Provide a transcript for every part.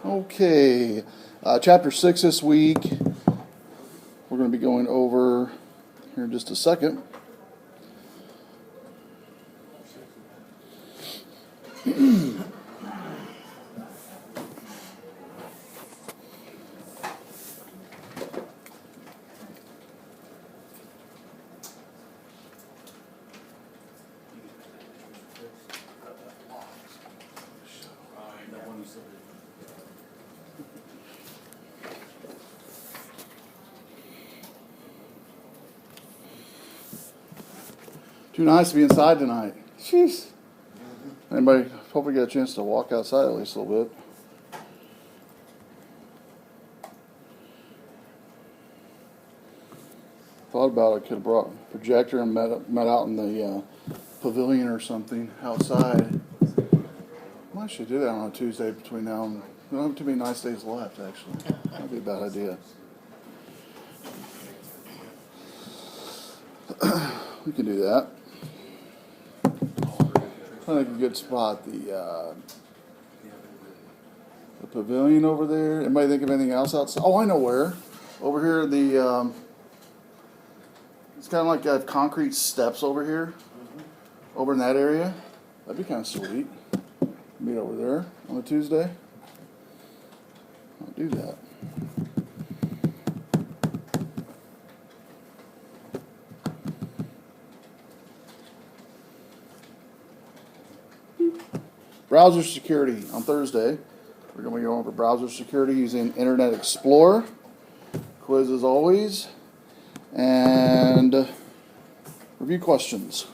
Okay, chapter 6 this week. We're going to be going over here in just a second. Too nice to be inside tonight. Jeez. Anybody, hope we get a chance to walk outside at least a little bit. Thought about it, could have brought a projector and met out in the pavilion or something outside. I should do that on a Tuesday between now and, we don't have too many nice days left actually. That'd be a bad idea. We can do that. I think a good spot, the pavilion over there. Anybody think of anything else outside? Oh, I know where. Over here, it's kind of like I have concrete steps over here, over in that area. That'd be kind of sweet. Meet over there on a Tuesday. I'll do that. Browser security on Thursday. We're going to be going over browser security using Internet Explorer. Quiz as always. And review questions.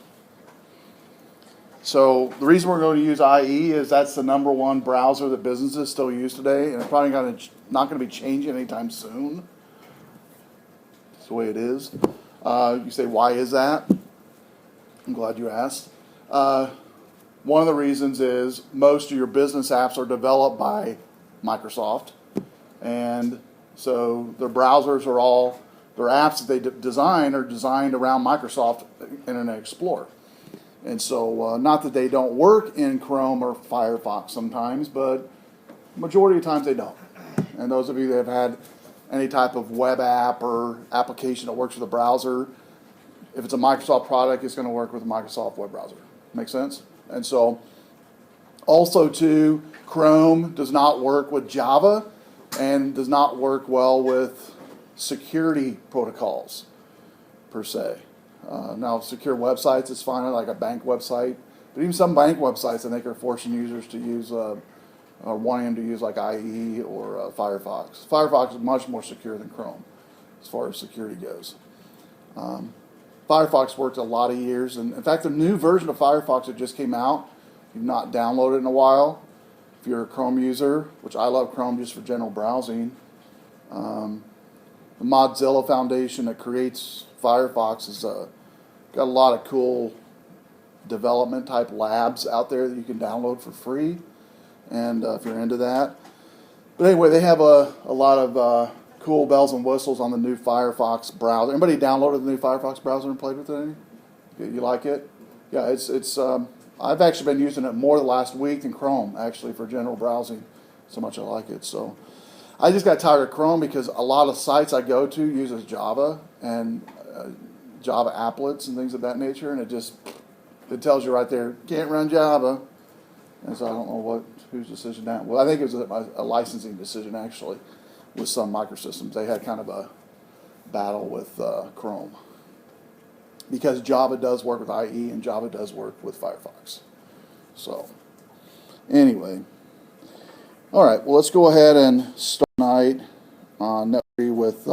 So the reason we're going to use IE is that's the number one browser that businesses still use today. And it's probably not going to be changing anytime soon. That's the way it is. You say, why is that? I'm glad you asked. One of the reasons is most of your business apps are developed by Microsoft, and so their browsers are all, their apps that they design are designed around Microsoft Internet Explorer. And so not that they don't work in Chrome or Firefox sometimes, but majority of times they don't. And those of you that have had any type of web app or application that works with a browser, if it's a Microsoft product, it's going to work with a Microsoft web browser. Make sense? And so, also too, Chrome does not work with Java and does not work well with security protocols, per se. Now, secure websites is fine, like a bank website. But even some bank websites, I think, are forcing users to use, or wanting them to use like IE or Firefox. Firefox is much more secure than Chrome, as far as security goes. Firefox worked a lot of years, and in fact, the new version of Firefox that just came out, you've not downloaded in a while. If you're a Chrome user, which I love Chrome just for general browsing, the Mozilla Foundation that creates Firefox has got a lot of cool development type labs out there that you can download for free, and if you're into that. But anyway, they have a lot of cool bells and whistles on the new Firefox browser. Anybody downloaded the new Firefox browser and played with it any? You like it? Yeah, it's. I've actually been using it more the last week than Chrome, actually, for general browsing. So much I like it. So I just got tired of Chrome because a lot of sites I go to uses Java and Java applets and things of that nature, and it tells you right there, can't run Java. And so I don't know whose decision that was. I think it was a licensing decision, actually. With some microsystems, they had kind of a battle with Chrome because Java does work with IE and Java does work with Firefox. So, anyway, all right. Well, let's go ahead and start tonight on networking with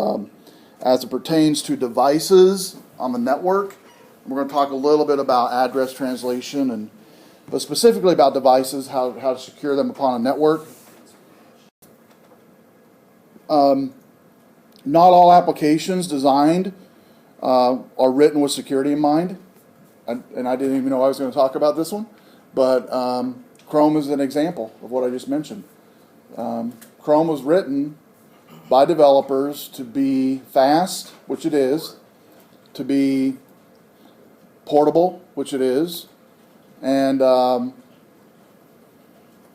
as it pertains to devices on the network. We're going to talk a little bit about address translation but specifically about devices, how to secure them upon a network. Not all applications designed are written with security in mind, and I didn't even know I was going to talk about this one, but Chrome is an example of what I just mentioned. Chrome was written by developers to be fast, which it is, to be portable, which it is, and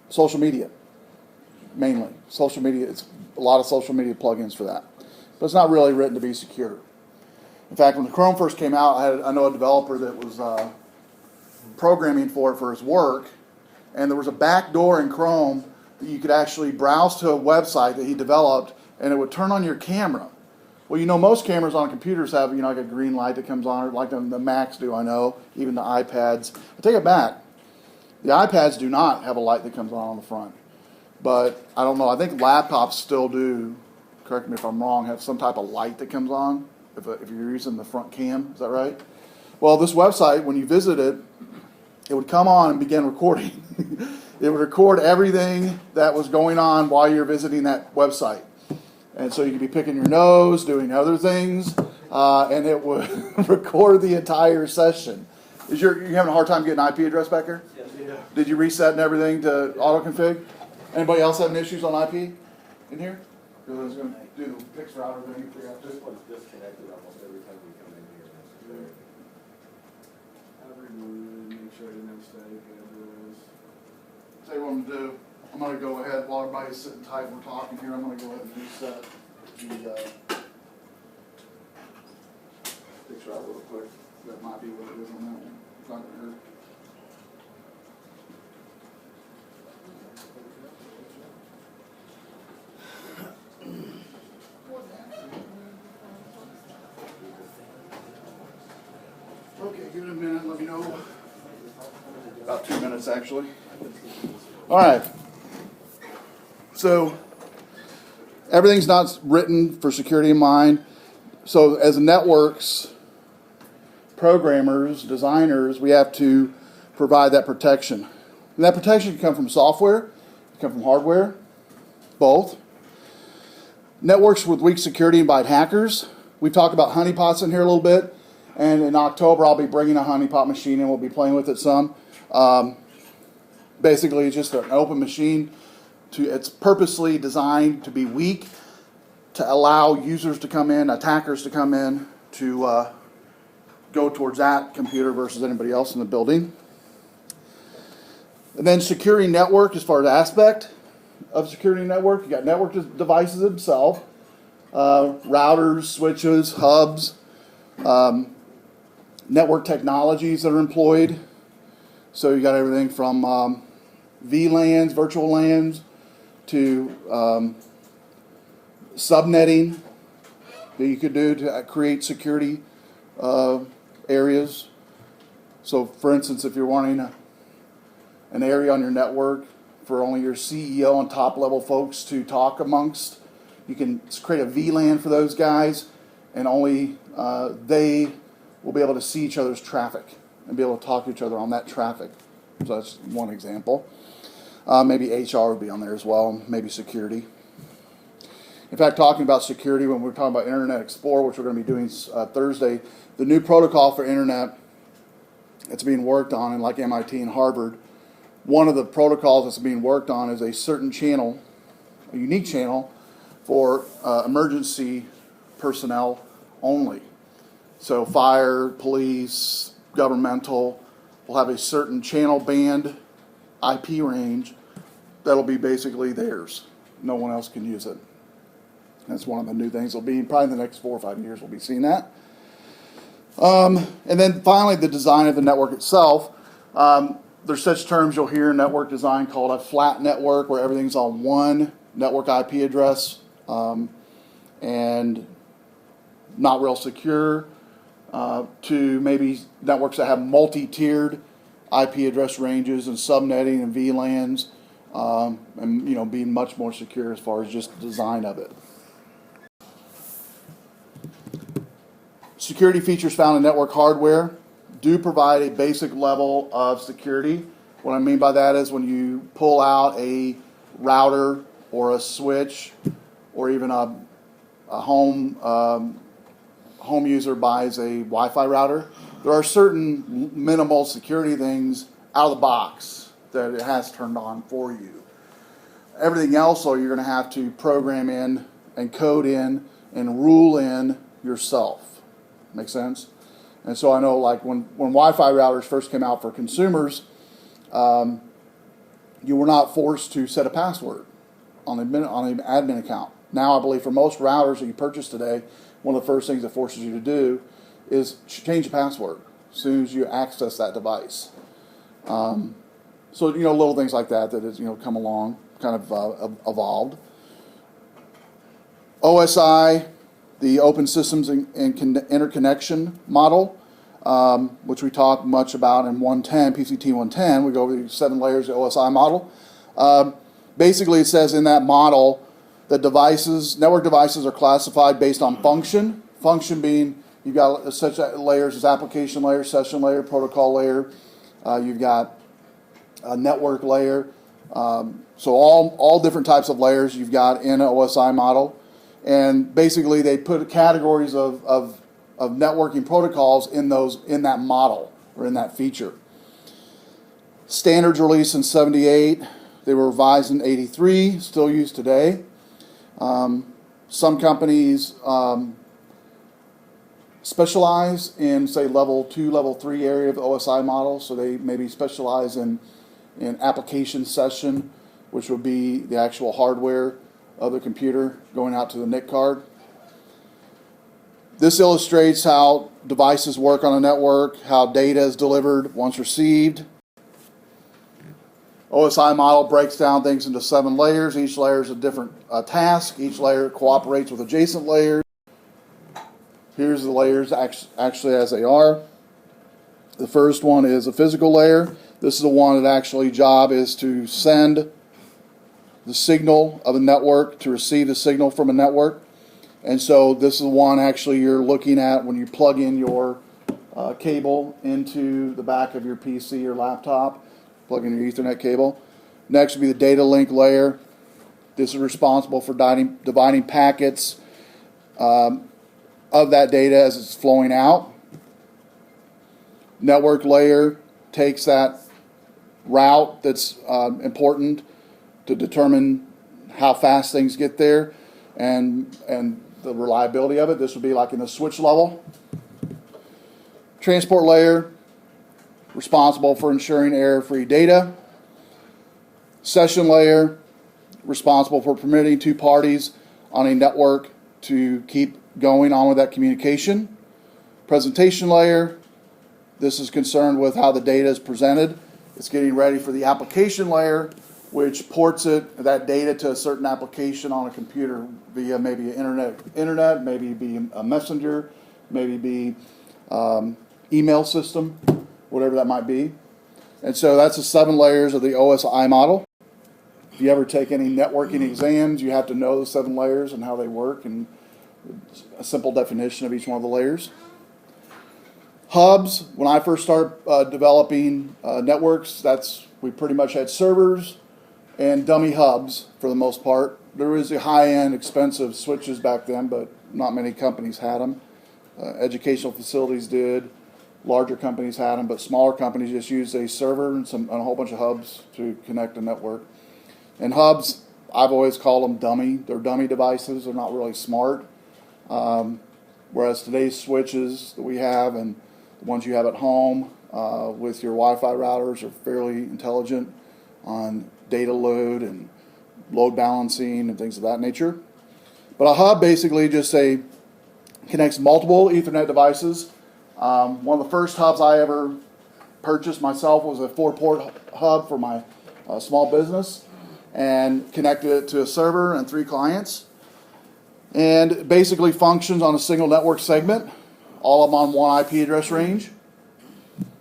social media. mainly. Social media, it's a lot of social media plugins for that. But it's not really written to be secure. In fact, when the Chrome first came out, I know a developer that was programming for it for his work, and there was a back door in Chrome that you could actually browse to a website that he developed, and it would turn on your camera. Well, you know, most cameras on computers have, you know, like a green light that comes on, like the Macs do, I know, even the iPads. I take it back. The iPads do not have a light that comes on the front. But I don't know, I think laptops still do, correct me if I'm wrong, have some type of light that comes on if you're using the front cam. Is that right? Well, this website, when you visit it, it would come on and begin recording. It would record everything that was going on while you're visiting that website. And so you could be picking your nose, doing other things, and it would record the entire session. You having a hard time getting an IP address back here? Yes, yeah. Did you reset and everything to auto-config? Anybody else having issues on IP in here? Because I was going to do the fixed router thing. This one's disconnected almost every time we come in here. I removed it, make sure I didn't have static address. Tell you what I'm going to do. I'm going to go ahead, while everybody's sitting tight and we're talking here, I'm going to go ahead and reset the fixed router real quick. That might be what it is on that one. It's not going to hurt. Okay, give it a minute, let me know. About 2 minutes, actually. All right. So, everything's not written for security in mind. So, as networks, programmers, designers, we have to provide that protection. And that protection can come from software, it can come from hardware, both. Networks with weak security invite hackers. We've talked about honeypots in here a little bit. And in October, I'll be bringing a honeypot machine in. We'll be playing with it some. Basically, it's just an open machine. It's purposely designed to be weak, to allow users to come in, attackers to come in, to go towards that computer versus anybody else in the building. And then security network, as far as aspect of security network, you got network devices themselves, routers, switches, hubs, network technologies that are employed. So you got everything from VLANs, virtual LANs, to subnetting that you could do to create security areas. So for instance, if you're wanting an area on your network for only your CEO and top level folks to talk amongst, you can create a VLAN for those guys, and only they will be able to see each other's traffic and be able to talk to each other on that traffic. So that's one example. Maybe HR would be on there as well, maybe security. In fact, talking about security, when we're talking about Internet Explorer, which we're going to be doing Thursday, the new protocol for Internet that's being worked on, and like MIT and Harvard, one of the protocols that's being worked on is a certain channel, a unique channel, for emergency personnel only. So fire, police, governmental will have a certain channel band IP range that'll be basically theirs. No one else can use it. That's one of the new things. It'll be probably in the next 4 or 5 years we'll be seeing that. And then finally, the design of the network itself. There's such terms you'll hear in network design called a flat network, where everything's on one network IP address and not real secure, to maybe networks that have multi-tiered IP address ranges and subnetting and VLANs, and being much more secure as far as just the design of it. Security features found in network hardware do provide a basic level of security. What I mean by that is when you pull out a router or a switch, or even a home user buys a Wi-Fi router, there are certain minimal security things out of the box that it has turned on for you. Everything else, though, you're going to have to program in and code in and rule in yourself. Make sense? And so I know, like when Wi-Fi routers first came out for consumers, you were not forced to set a password. on the admin account. Now I believe for most routers that you purchase today, one of the first things it forces you to do is change the password as soon as you access that device. So little things like that has come along, kind of evolved. OSI, the Open Systems and Interconnection Model, which we talk much about in pct110. We go over the 7 layers of the OSI model. Basically, it says in that model that network devices are classified based on function. Function being you've got such layers as application layer, session layer, protocol layer. You've got a network layer. So all different types of layers you've got in an OSI model. And basically, they put categories of networking protocols in that model or in that feature. Standards released in '78. They were revised in '83. Still used today. Some companies specialize in, say, level 2, level 3 area of the OSI model. So they maybe specialize in application session, which would be the actual hardware of the computer going out to the NIC card. This illustrates how devices work on a network, how data is delivered once received. OSI model breaks down things into 7 layers. Each layer is a different task. Each layer cooperates with adjacent layers. Here's the layers actually as they are. The first one is a physical layer. This is the one that actually job is to send the signal of a network to receive the signal from a network. And so this is the one actually you're looking at when you plug in your cable into the back of your PC or laptop, plug in your Ethernet cable. Next would be the data link layer. This is responsible for dividing packets of that data as it's flowing out. Network layer takes that route that's important to determine how fast things get there and the reliability of it. This would be like in the switch level. Transport layer, responsible for ensuring error-free data. Session layer, responsible for permitting 2 parties on a network to keep going on with that communication. Presentation layer, this is concerned with how the data is presented. It's getting ready for the application layer, which ports that data to a certain application on a computer via maybe an internet, maybe be a messenger, maybe be email system, whatever that might be. And so that's the 7 layers of the OSI model. If you ever take any networking exams, you have to know the 7 layers and how they work and a simple definition of each one of the layers. Hubs, when I first started developing networks, we pretty much had servers and dummy hubs for the most part. There was the high-end, expensive switches back then, but not many companies had them. Educational facilities did. Larger companies had them, but smaller companies just used a server and a whole bunch of hubs to connect a network. And hubs, I've always called them dummy. They're dummy devices. They're not really smart. Whereas today's switches that we have and the ones you have at home with your Wi-Fi routers are fairly intelligent on data load and load balancing and things of that nature. But a hub basically just connects multiple Ethernet devices. One of the first hubs I ever purchased myself was a 4-port hub for my small business and connected it to a server and 3 clients. And it basically functions on a single network segment, all of them on one IP address range.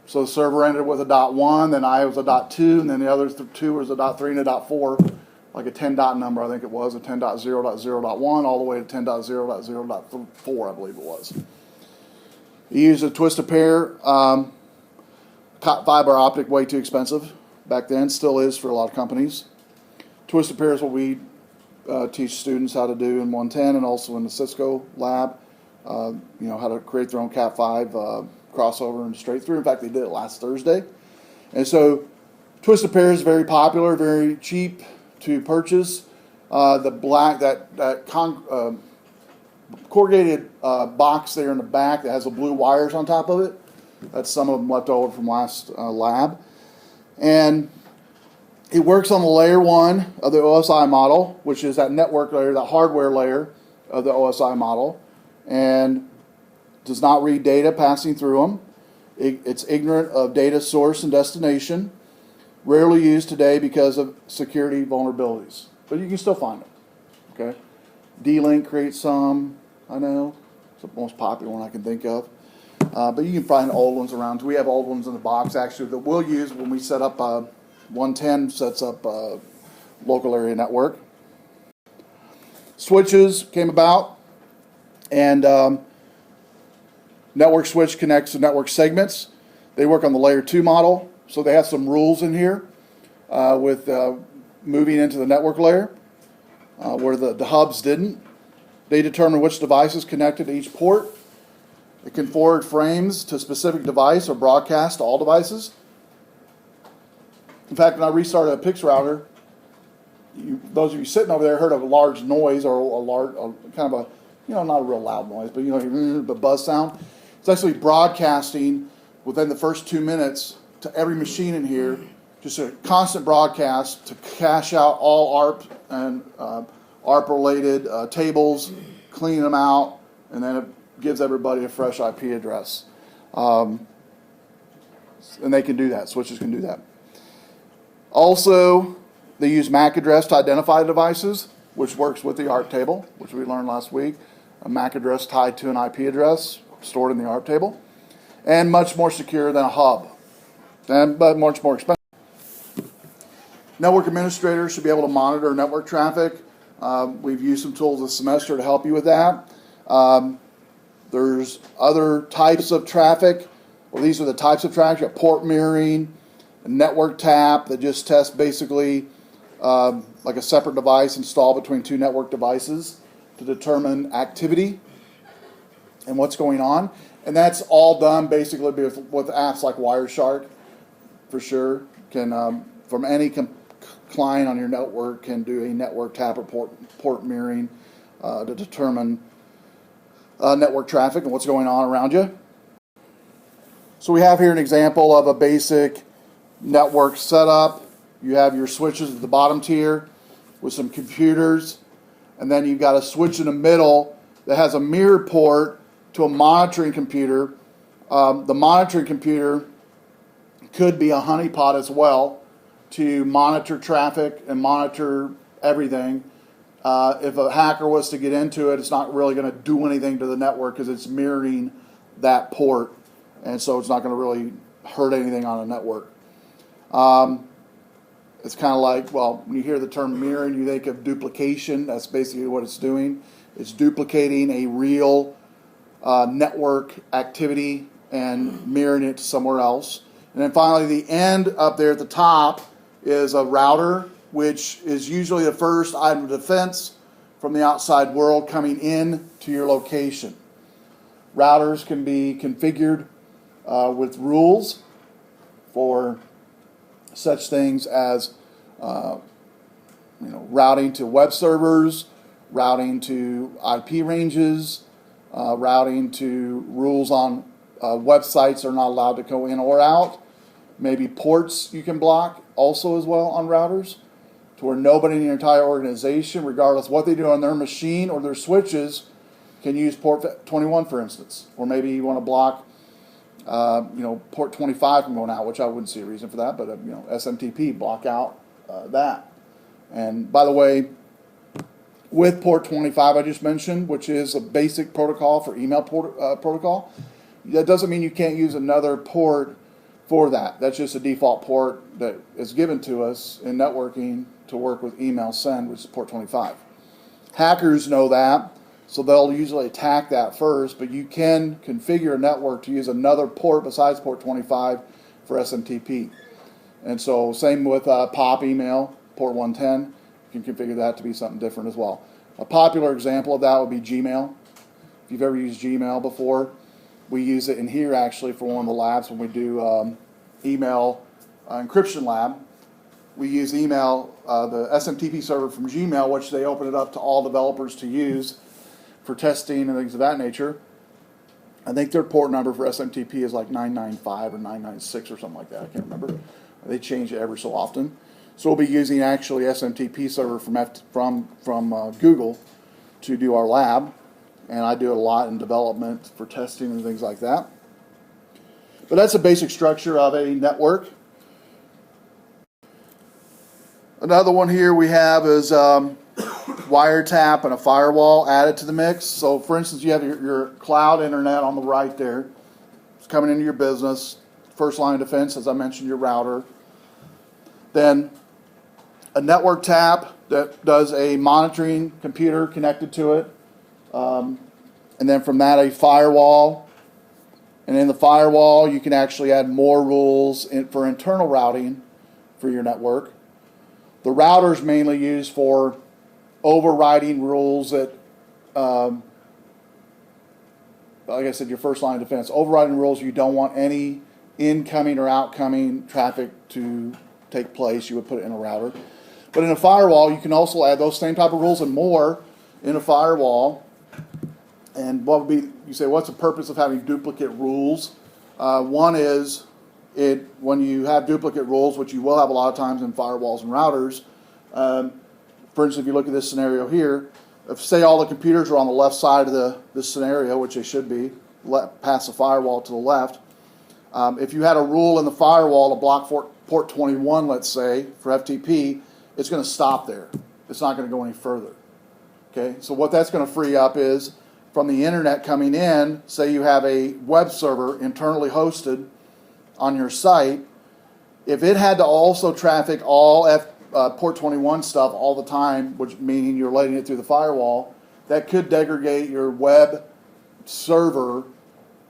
So the server ended with a .1, then I was a .2, and then the other 2 was a .3 and a .4, like a 10 dot number, I think it was, a 10.0.0.1, all the way to 10.0.0.4, I believe it was. You use a twisted pair. Fiber optic, way too expensive back then, still is for a lot of companies. Twisted pair is what we teach students how to do in 110 and also in the Cisco lab. How to create their own Cat5 crossover and straight through. In fact, they did it last Thursday. And so twisted pair is very popular, very cheap to purchase. The black, corrugated box there in the back that has the blue wires on top of it. That's some of them left over from last lab. And It works on the layer 1 of the OSI model, which is that network layer, that hardware layer of the OSI model, and does not read data passing through them. It's ignorant of data source and destination, rarely used today because of security vulnerabilities, but you can still find them. Okay, D-Link creates some, I know, it's the most popular one I can think of, but you can find old ones around. We have old ones in the box actually that we'll use when we set up 110 sets up a local area network. Switches came about, and network switch connects to network segments. They work on the layer 2 model, so they have some rules in here with moving into the network layer where the hubs didn't. They determine which device is connected to each port. It can forward frames to a specific device or broadcast to all devices. In fact, when I restarted a PIX router, those of you sitting over there heard a large noise or kind of a, not a real loud noise, but the buzz sound. It's actually broadcasting within the first 2 minutes to every machine in here, just a constant broadcast to cache out all ARP and ARP-related tables, clean them out, and then it gives everybody a fresh IP address. And they can do that. Switches can do that. Also, they use MAC address to identify devices, which works with the ARP table, which we learned last week. A MAC address tied to an IP address stored in the ARP table, and much more secure than a hub, but much more expensive. Network administrators should be able to monitor network traffic. We've used some tools this semester to help you with that. There's other types of traffic. Well, these are the types of traffic. You have port mirroring, a network tap that just tests basically like a separate device installed between two network devices to determine activity and what's going on. And that's all done basically with apps like Wireshark, for sure. Can from any client on your network can do a network tap or port mirroring to determine network traffic and what's going on around you. So we have here an example of a basic network setup. You have your switches at the bottom tier with some computers, and then you've got a switch in the middle that has a mirror port to a monitoring computer. The monitoring computer could be a honeypot as well to monitor traffic and monitor everything. If a hacker was to get into it, it's not really going to do anything to the network because it's mirroring that port, and so it's not going to really hurt anything on a network. It's kind of like, well, when you hear the term mirroring, you think of duplication. That's basically what it's doing. It's duplicating a real network activity and mirroring it to somewhere else. And then finally, the end up there at the top is a router, which is usually the first item of defense from the outside world coming in to your location. Routers can be configured with rules for such things as routing to web servers, routing to IP ranges, routing to rules on websites are not allowed to go in or out. Maybe ports you can block also as well on routers, to where nobody in your entire organization, regardless of what they do on their machine or their switches, can use port 21, for instance. Or maybe you want to block port 25 from going out, which I wouldn't see a reason for that, but SMTP, block out that. And by the way, with port 25 I just mentioned, which is a basic protocol for email protocol, that doesn't mean you can't use another port for that. That's just a default port that is given to us in networking to work with email send, which is port 25. Hackers know that, so they'll usually attack that first, but you can configure a network to use another port besides port 25 for SMTP. And so same with POP email, port 110, you can configure that to be something different as well. A popular example of that would be Gmail. If you've ever used Gmail before, we use it in here actually for one of the labs when we do email encryption lab. We use email, the SMTP server from Gmail, which they open it up to all developers to use for testing and things of that nature. I think their port number for SMTP is like 995 or 996 or something like that. I can't remember. They change it every so often. So we'll be using actually SMTP server from Google to do our lab, and I do it a lot in development for testing and things like that. But that's the basic structure of a network. Another one here we have is Wiretap and a firewall added to the mix. So for instance, you have your cloud internet on the right there. It's coming into your business. First line of defense, as I mentioned, your router. Then a network tap that does a monitoring computer connected to it. And then from that, a firewall. And in the firewall, you can actually add more rules for internal routing for your network. The router is mainly used for overriding rules that, like I said, your first line of defense. Overriding rules, you don't want any incoming or outgoing traffic to take place. You would put it in a router. But in a firewall, you can also add those same type of rules and more in a firewall. And what would be, you say, what's the purpose of having duplicate rules? One is, when you have duplicate rules, which you will have a lot of times in firewalls and routers, for instance, if you look at this scenario here, if say all the computers are on the left side of this scenario, which they should be, past the firewall to the left, if you had a rule in the firewall to block port 21, let's say, for FTP, it's going to stop there. It's not going to go any further. Okay, so what that's going to free up is, from the internet coming in, say you have a web server internally hosted on your site, if it had to also traffic all port 21 stuff all the time, which meaning you're letting it through the firewall, that could degrade your web server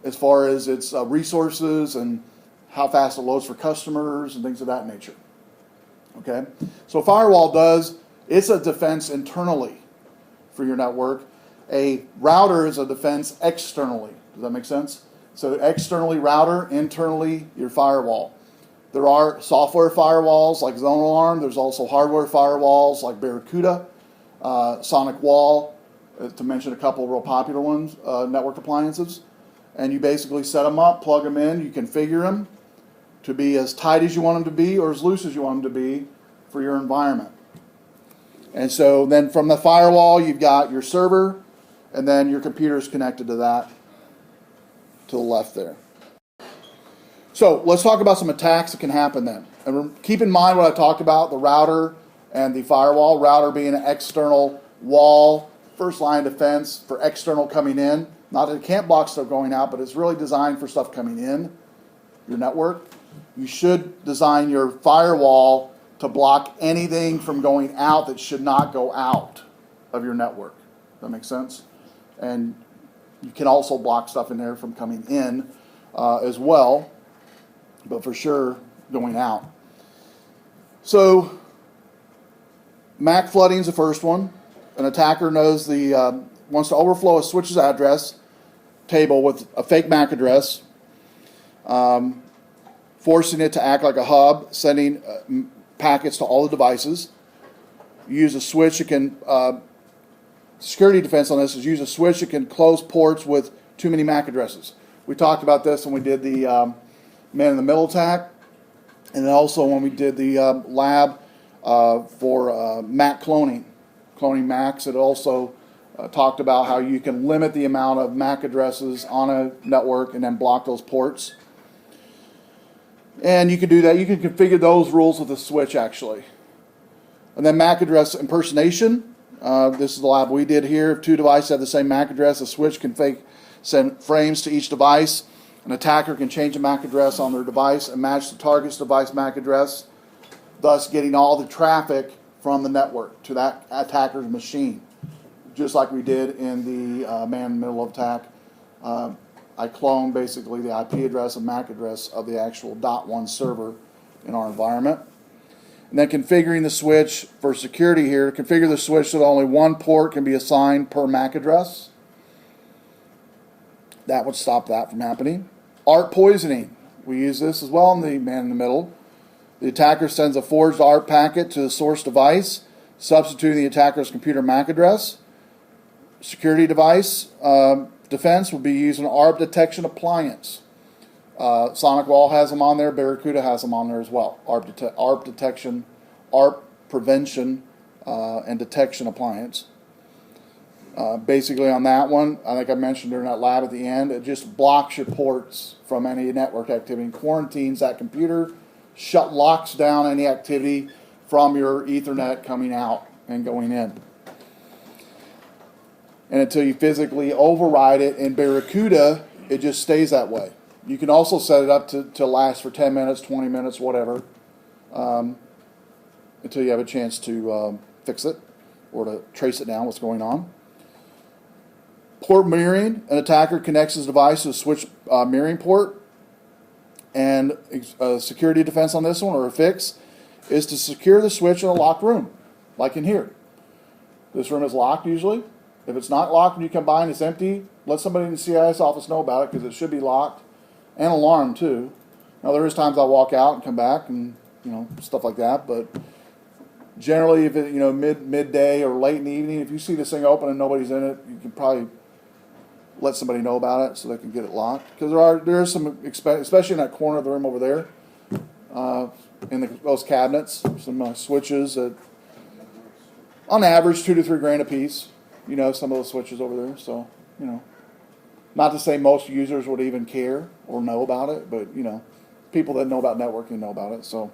as far as its resources and how fast it loads for customers and things of that nature. Okay, so firewall it's a defense internally for your network. A router is a defense externally. Does that make sense? So externally router, internally your firewall. There are software firewalls like Zone Alarm. There's also hardware firewalls like Barracuda, Sonic Wall, to mention a couple of real popular ones, network appliances. And you basically set them up, plug them in, you configure them to be as tight as you want them to be or as loose as you want them to be for your environment. And so then from the firewall, you've got your server, and then your computer is connected to that to the left there. So let's talk about some attacks that can happen then. And keep in mind what I talked about, the router and the firewall. Router being an external wall, first line of defense for external coming in. Not that it can't block stuff going out, but it's really designed for stuff coming in your network. You should design your firewall to block anything from going out that should not go out of your network. That makes sense? And you can also block stuff in there from coming in as well, but for sure going out. So MAC flooding is the first one. An attacker knows wants to overflow a switch's address table with a fake MAC address, forcing it to act like a hub, sending packets to all the devices. You use a switch that can, security defense on this is use a switch that can close ports with too many MAC addresses. We talked about this when we did the man-in-the-middle attack, and then also when we did the lab for MAC cloning MACs. It also talked about how you can limit the amount of MAC addresses on a network and then block those ports. And you can do that. You can configure those rules with a switch, actually. And then MAC address impersonation. This is the lab we did here. If two devices have the same MAC address, a switch can send frames to each device. An attacker can change the MAC address on their device and match the target's device MAC address, thus getting all the traffic from the network to that attacker's machine, just like we did in the man-in-the-middle attack. I cloned basically the IP address and MAC address of the actual .1 server in our environment. And then configuring the switch for security here, configure the switch so that only one port can be assigned per MAC address. That would stop that from happening. ARP poisoning. We use this as well in the man-in-the-middle. The attacker sends a forged ARP packet to the source device, substituting the attacker's computer MAC address. Security device defense would be using an ARP detection appliance. Sonic Wall has them on there. Barracuda has them on there as well. ARP detection ARP prevention and detection appliance. Basically on that one, I think I mentioned during that lab at the end, it just blocks your ports from any network activity, quarantines that computer, locks down any activity from your Ethernet coming out and going in. And until you physically override it in Barracuda, it just stays that way. You can also set it up to last for 10 minutes, 20 minutes, whatever, until you have a chance to fix it or to trace it down, what's going on. Port mirroring, an attacker connects his device to a switch mirroring port. And a security defense on this one, or a fix, is to secure the switch in a locked room, like in here. This room is locked usually. If it's not locked and you come by and it's empty, let somebody in the CIS office know about it, because it should be locked, and alarmed too. Now there is times I'll walk out and come back and stuff like that, but generally if it midday or late in the evening, if you see this thing open and nobody's in it, you can probably let somebody know about it so they can get it locked. Because there is some, especially in that corner of the room over there, in those cabinets, some switches that, on average, $2 to $3 grand a piece. Some of those switches over there. So, not to say most users would even care or know about it, but people that know about networking know about it. So,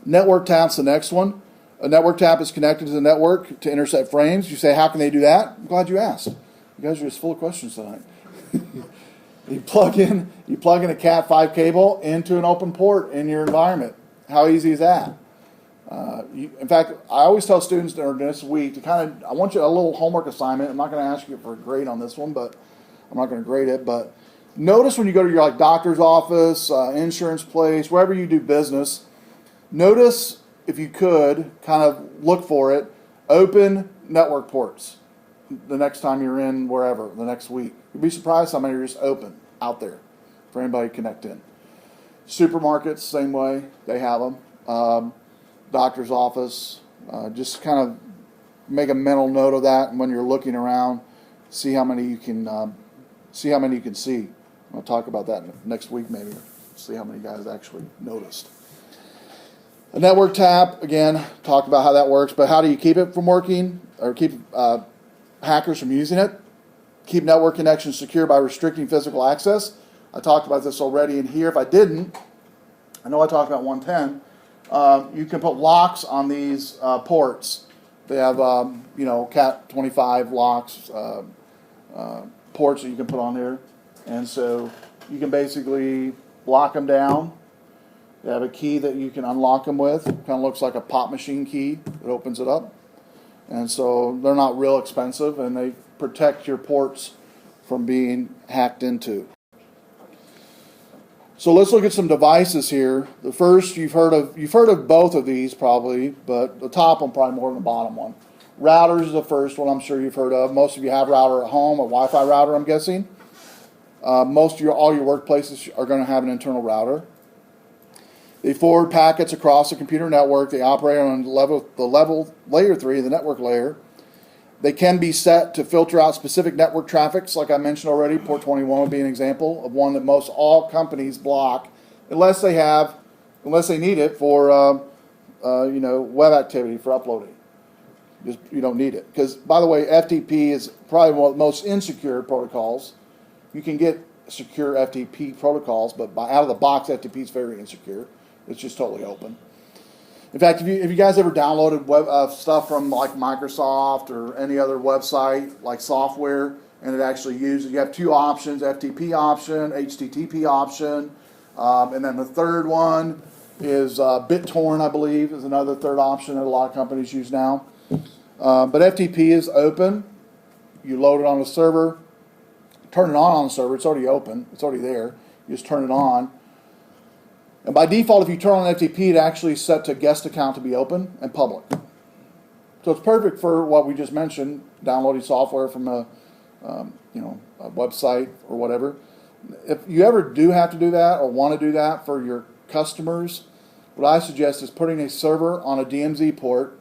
network tap's the next one. A network tap is connected to the network to intercept frames. You say, how can they do that? I'm glad you asked. You guys are just full of questions tonight. You plug in a Cat 5 cable into an open port in your environment. How easy is that? In fact, I always tell students during this week I want you a little homework assignment. I'm not going to ask you for a grade on this one, but I'm not going to grade it. But notice when you go to your doctor's office, insurance place, wherever you do business, notice, if you could, kind of look for it, open network ports the next time you're in wherever, the next week. You'd be surprised how many are just open out there for anybody to connect in. Supermarkets, same way, they have them. Doctor's office, just kind of make a mental note of that, and when you're looking around, see how many you can see. I'll talk about that next week maybe, see how many guys actually noticed. A network tap, again, talked about how that works, but how do you keep it from working, or keep hackers from using it? Keep network connections secure by restricting physical access. I talked about this already in here. If I didn't, I know I talked about 110. You can put locks on these ports. They have, Cat 25 locks, ports that you can put on there. And so you can basically lock them down. They have a key that you can unlock them with. It kind of looks like a pop machine key that opens it up. And so they're not real expensive, and they protect your ports from being hacked into. So let's look at some devices here. The first, you've heard of both of these probably, but the top one probably more than the bottom one. Routers is the first one I'm sure you've heard of. Most of you have a router at home, a Wi-Fi router, I'm guessing. All your workplaces are going to have an internal router. They forward packets across the computer network. They operate on the level layer 3, the network layer. They can be set to filter out specific network traffics, like I mentioned already. Port 21 would be an example of one that most all companies block, unless they need it for web activity, for uploading. You don't need it, because by the way, FTP is probably one of the most insecure protocols. You can get secure FTP protocols, but out of the box, FTP is very insecure. It's just totally open. In fact, if you guys ever downloaded web stuff from like Microsoft or any other website, like software, and it actually uses, you have two options, FTP option, HTTP option, and then the third one is BitTorrent, I believe, is another third option that a lot of companies use now. But FTP is open. You load it on the server, turn it on the server. It's already open. It's already there. You just turn it on. And by default, if you turn on FTP, it actually is set to guest account to be open and public. So it's perfect for what we just mentioned, downloading software from a website or whatever. If you ever do have to do that or want to do that for your customers, what I suggest is putting a server on a DMZ port,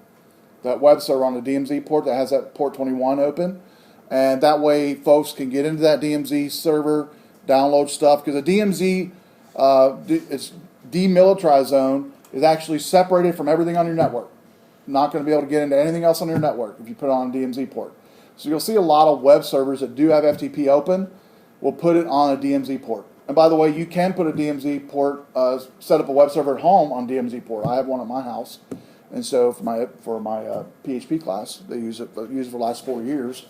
that web server on a DMZ port that has that port 21 open, and that way folks can get into that DMZ server, download stuff, because a DMZ, it's demilitarized zone, is actually separated from everything on your network. Not going to be able to get into anything else on your network if you put it on a DMZ port. So you'll see a lot of web servers that do have FTP open will put it on a DMZ port. And by the way, you can put a DMZ port, set up a web server at home on DMZ port. I have one at my house. And so for my PHP class, they use it. I've used it for the last 4 years.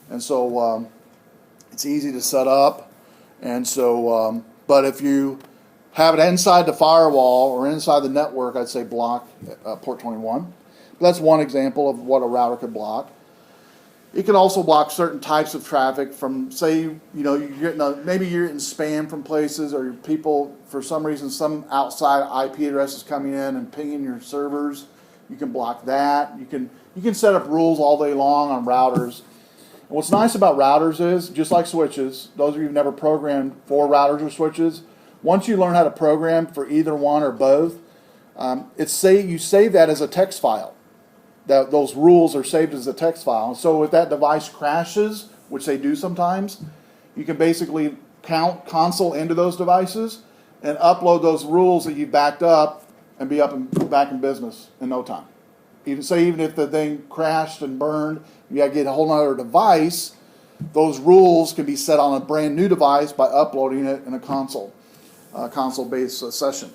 And so it's easy to set up. And so, but if you have it inside the firewall or inside the network, I'd say block port 21. But that's one example of what a router could block. It can also block certain types of traffic from, say, you're getting maybe you're getting spam from places, or people, for some reason, some outside IP address is coming in and pinging your servers. You can block that. You can set up rules all day long on routers. And what's nice about routers is, just like switches, those of you who've never programmed for routers or switches, once you learn how to program for either one or both, you save that as a text file. Those rules are saved as a text file. And so if that device crashes, which they do sometimes, you can basically console into those devices and upload those rules that you backed up and be back in business in no time. Even if the thing crashed and burned, you got to get a whole other device, those rules can be set on a brand new device by uploading it in a console-based session.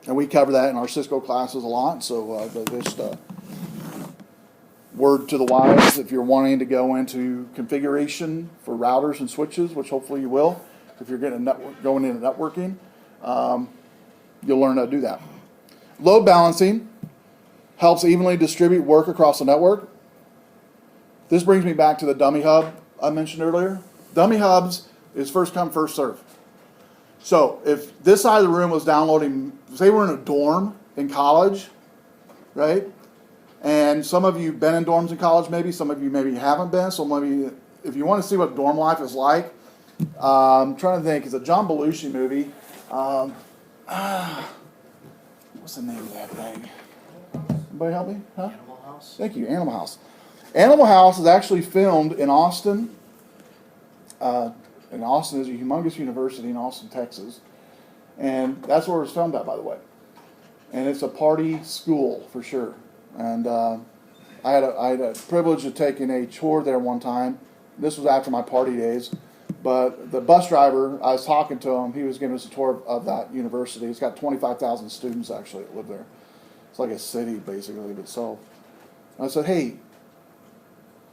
And we cover that in our Cisco classes a lot, so just word to the wise, if you're wanting to go into configuration for routers and switches, which hopefully you will, if you're going into networking, you'll learn how to do that. Load balancing helps evenly distribute work across the network. This brings me back to the dummy hub I mentioned earlier. Dummy hubs is first come, first serve. So if this side of the room was downloading, say we're in a dorm in college, right? And some of you have been in dorms in college, maybe. Some of you maybe haven't been. So maybe if you want to see what dorm life is like, I'm trying to think. It's a John Belushi movie. What's the name of that thing? Anybody help me? Huh? Animal House. Thank you, Animal House. Animal House is actually filmed in Austin. And Austin is a humongous university in Austin, Texas. And that's where it was filmed at, by the way. And it's a party school, for sure. And I had a privilege of taking a tour there one time. This was after my party days. But the bus driver, I was talking to him. He was giving us a tour of that university. It's got 25,000 students, actually, that live there. It's like a city, basically. But so I said, hey,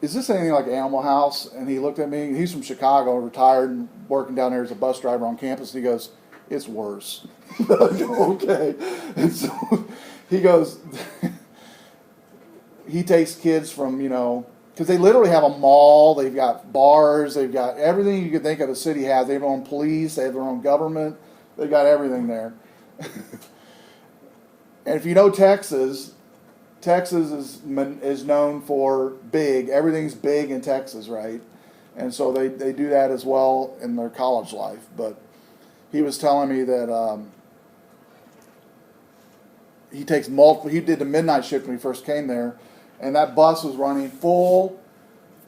is this anything like Animal House? And he looked at me. He's from Chicago, retired, and working down there as a bus driver on campus. And he goes, it's worse. I go, okay. And so he goes... He takes kids from, because they literally have a mall, they've got bars, they've got everything you could think of a city has. They have their own police, they have their own government, they've got everything there. And if you know Texas is known for big. Everything's big in Texas, right? And so they do that as well in their college life. But he was telling me that he did the midnight shift when he first came there. And that bus was running full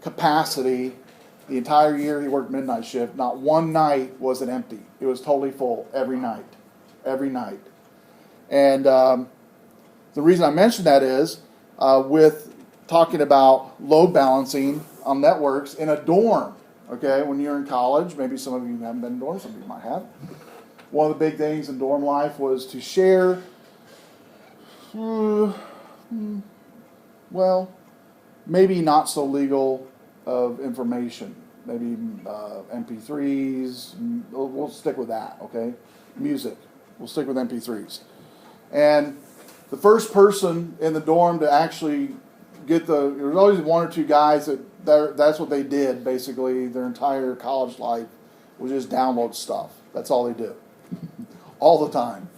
capacity the entire year he worked midnight shift. Not one night was it empty. It was totally full every night. Every night. And the reason I mention that is with talking about load balancing on networks in a dorm. Okay, when you're in college, maybe some of you haven't been in dorms, some of you might have. One of the big things in dorm life was to share... well, maybe not so legal of information. Maybe MP3s. We'll stick with that, okay? Music. We'll stick with MP3s. And the first person in the dorm to actually get there was always one or two guys that's what they did, basically, their entire college life, was just download stuff. That's all they do. All the time.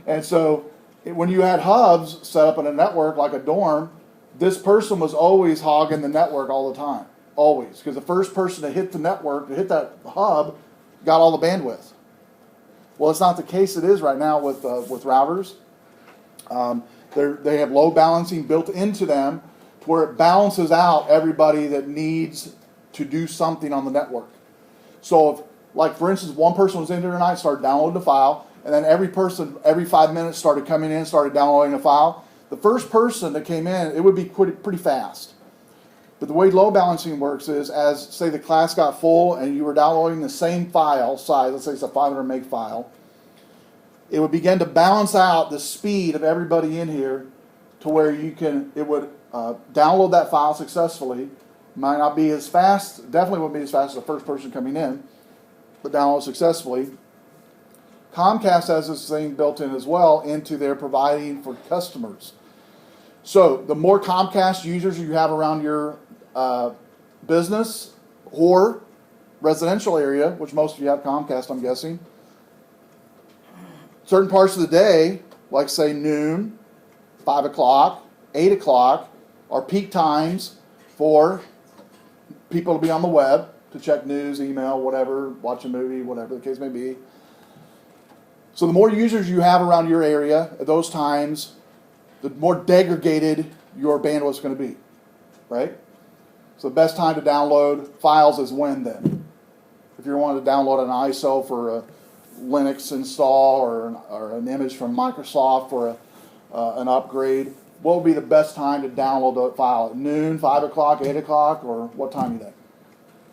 And so when you had hubs set up in a network like a dorm, this person was always hogging the network all the time. Always. Because the first person to hit the network, to hit that hub, got all the bandwidth. Well, it's not the case it is right now with routers. They have load balancing built into them to where it balances out everybody that needs to do something on the network. So if, like for instance, one person was in there tonight, started downloading the file, and then every person, every 5 minutes started coming in, started downloading a file, the first person that came in, it would be pretty fast. But the way load balancing works is, as, say, the class got full and you were downloading the same file size, let's say it's a 500 meg file, it would begin to balance out the speed of everybody in here to where it would download that file successfully. Might not be as fast, definitely wouldn't be as fast as the first person coming in, but download successfully. Comcast has this thing built in as well into their providing for customers. So the more Comcast users you have around your business or residential area, which most of you have Comcast, I'm guessing, certain parts of the day, like say noon, 5 o'clock, 8 o'clock, are peak times for people to be on the web to check news, email, whatever, watch a movie, whatever the case may be. So the more users you have around your area at those times, the more degraded your bandwidth is going to be, right? So the best time to download files is when then? If you're wanting to download an ISO for a Linux install or an image from Microsoft for an upgrade, what would be the best time to download the file? At noon, 5 o'clock, 8 o'clock, or what time you think?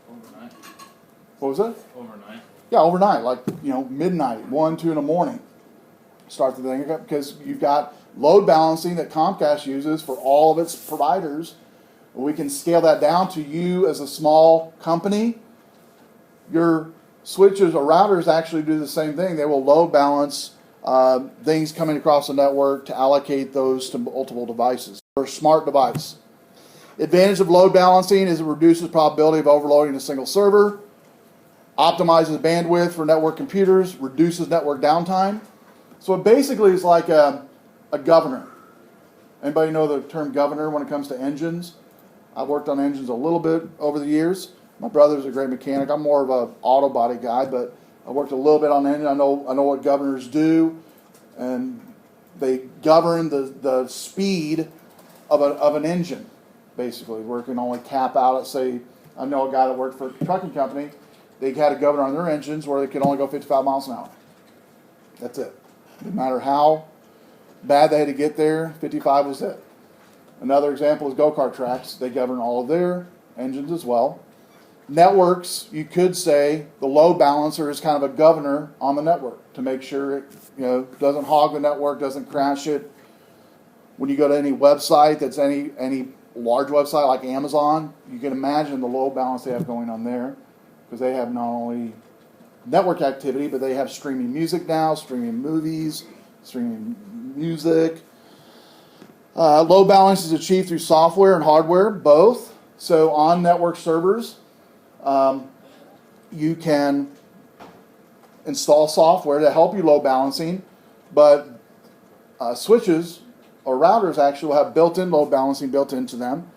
Overnight. What was it? Overnight. Yeah, overnight, like, midnight, 1, 2 in the morning. Start the thing up because you've got load balancing that Comcast uses for all of its providers. We can scale that down to you as a small company. Your switches or routers actually do the same thing. They will load balance things coming across the network to allocate those to multiple devices. For a smart device. Advantage of load balancing is it reduces probability of overloading a single server, optimizes bandwidth for network computers, reduces network downtime. So it basically is like a governor. Anybody know the term governor when it comes to engines? I've worked on engines a little bit over the years. My brother's a great mechanic. I'm more of an auto body guy, but I worked a little bit on engine. I know what governors do, and they govern the speed of an engine, basically. Where it can only cap out at, say, I know a guy that worked for a trucking company. They had a governor on their engines where they could only go 55 miles an hour. That's it. No matter how bad they had to get there, 55 was it. Another example is go-kart tracks. They govern all of their engines as well. Networks, you could say the load balancer is kind of a governor on the network to make sure it doesn't hog the network, doesn't crash it. When you go to any website that's any large website like Amazon, you can imagine the load balance they have going on there because they have not only network activity, but they have streaming music now, streaming movies, streaming music. Load balance is achieved through software and hardware, both. So on network servers, you can install software to help you load balancing, but switches or routers actually will have built-in load balancing built into them.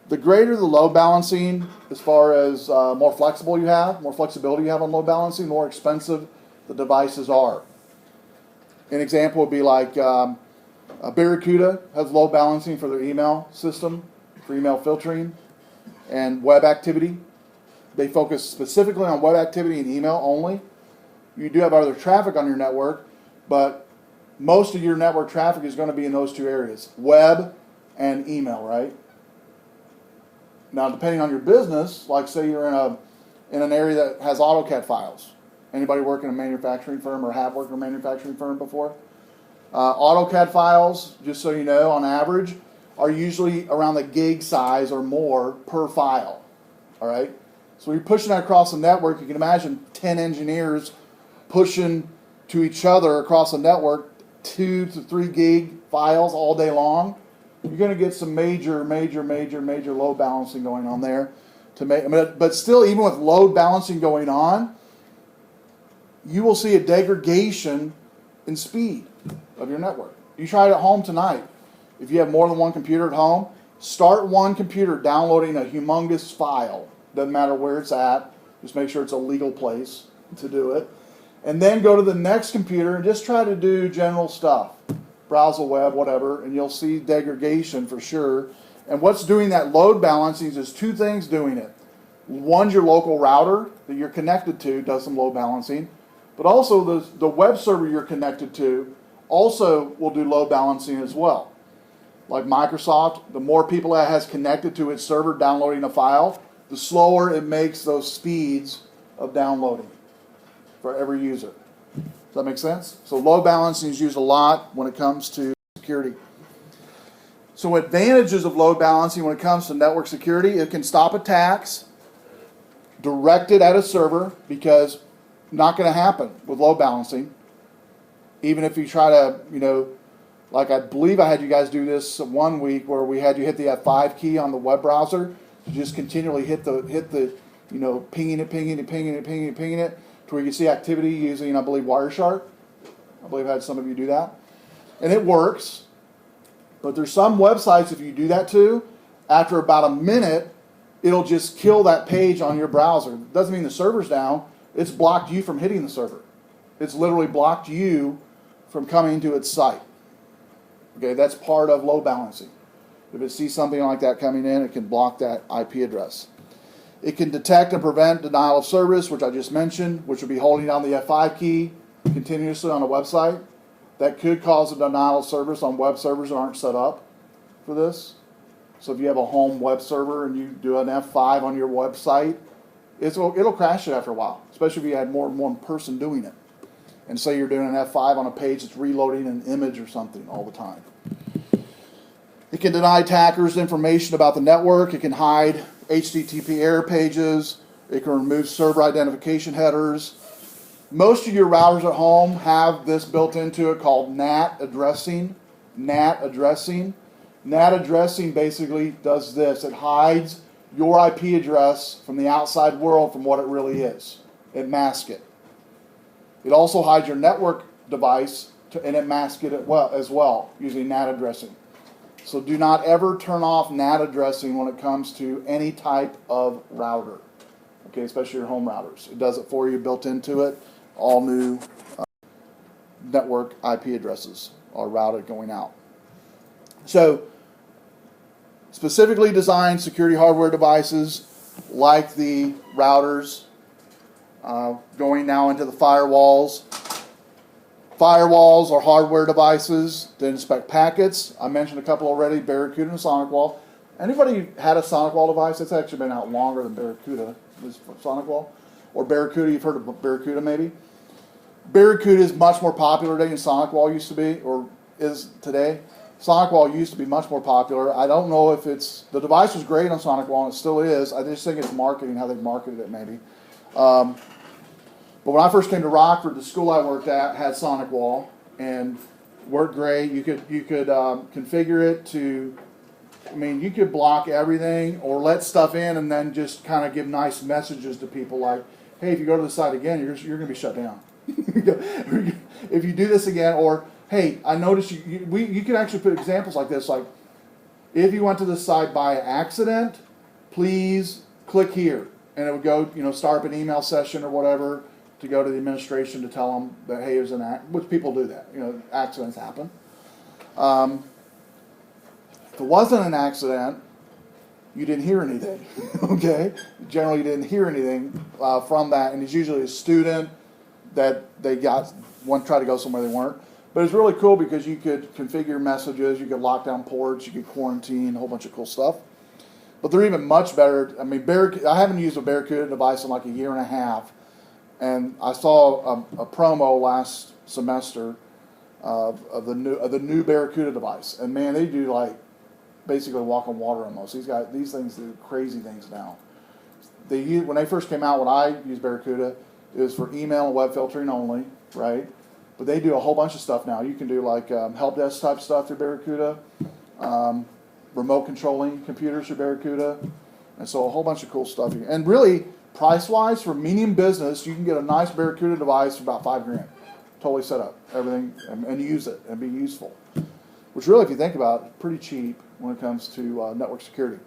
The greater the load balancing, as far as more flexibility you have on load balancing, more expensive the devices are. An example would be like Barracuda has load balancing for their email system, for email filtering and web activity. They focus specifically on web activity and email only. You do have other traffic on your network, but most of your network traffic is going to be in those two areas, web and email, right? Now, depending on your business, like say you're in an area that has AutoCAD files. Anybody work in a manufacturing firm or have worked in a manufacturing firm before? AutoCAD files, just so you know, on average, are usually around the gig size or more per file. All right? So when you're pushing that across the network, you can imagine 10 engineers pushing to each other across the network 2 to 3 gig files all day long. You're going to get some major load balancing going on there. But still, even with load balancing going on, you will see a degradation in speed of your network. You try it at home tonight. If you have more than one computer at home, start one computer downloading a humongous file. Doesn't matter where it's at. Just make sure it's a legal place to do it. And then go to the next computer and just try to do general stuff. Browse the web, whatever, and you'll see degradation for sure. And what's doing that load balancing is 2 things doing it. One's your local router that you're connected to does some load balancing. But also the web server you're connected to also will do load balancing as well. Like Microsoft, the more people it has connected to its server downloading a file, the slower it makes those speeds of downloading for every user. Does that make sense? So load balancing is used a lot when it comes to security. So advantages of load balancing when it comes to network security, it can stop attacks directed at a server, because not going to happen with load balancing. Even if you try to, like I believe I had you guys do this one week where we had you hit the F5 key on the web browser to just continually hit the pinging it to where you can see activity using, I believe, Wireshark. I believe I had some of you do that. And it works. But there's some websites, if you do that to, after about a minute, it'll just kill that page on your browser. It doesn't mean the server's down. It's blocked you from hitting the server. It's literally blocked you from coming to its site. Okay, that's part of load balancing. If it sees something like that coming in, it can block that IP address. It can detect and prevent denial of service, which I just mentioned, which would be holding down the F5 key continuously on a website. That could cause a denial of service on web servers that aren't set up for this. So if you have a home web server and you do an F5 on your website, it'll crash it after a while, especially if you had more than one person doing it. And say you're doing an F5 on a page that's reloading an image or something all the time. It can deny attackers information about the network. It can hide HTTP error pages. It can remove server identification headers. Most of your routers at home have this built into it called NAT addressing. NAT addressing. NAT addressing basically does this. It hides your IP address from the outside world from what it really is. It masks it. It also hides your network device and it masks it as well using NAT addressing. So do not ever turn off NAT addressing when it comes to any type of router. Okay, especially your home routers. It does it for you, built into it. All new network IP addresses are routed going out. So, specifically designed security hardware devices like the routers going now into the firewalls. Firewalls are hardware devices that inspect packets. I mentioned a couple already, Barracuda and SonicWall. Anybody had a SonicWall device? It's actually been out longer than Barracuda, this SonicWall. Or Barracuda, you've heard of Barracuda maybe? Barracuda is much more popular today than SonicWall used to be, or is today. SonicWall used to be much more popular. I don't know if it's, the device was great on SonicWall, and it still is. I just think it's marketing, how they've marketed it maybe. But when I first came to Rockford, the school I worked at had SonicWall, and worked great. You could configure it to, you could block everything or let stuff in and then just kind of give nice messages to people like, hey, if you go to the site again, you're going to be shut down. If you do this again, or hey, I noticed you can actually put examples like this, like if you went to the site by accident, please click here, and it would go, start up an email session or whatever to go to the administration to tell them that hey, it was an accident, which people do that, accidents happen. If it wasn't an accident, you didn't hear anything. Okay, generally you didn't hear anything from that, and it's usually a student that they tried to go somewhere they weren't. But it's really cool because you could configure messages, you could lock down ports, you could quarantine, a whole bunch of cool stuff. But they're even much better. I haven't used a Barracuda device in like a year and a half, and I saw a promo last semester of the new Barracuda device, and man, they do like basically walk on water almost. These things do crazy things now. When they first came out, when I used Barracuda, it was for email and web filtering only, right? But they do a whole bunch of stuff now. You can do like help desk type stuff through Barracuda, remote controlling computers through Barracuda, and so a whole bunch of cool stuff. And really, price-wise, for medium business, you can get a nice Barracuda device for about $5,000, totally set up, everything, and use it and be useful. Which really, if you think about it, pretty cheap when it comes to network security.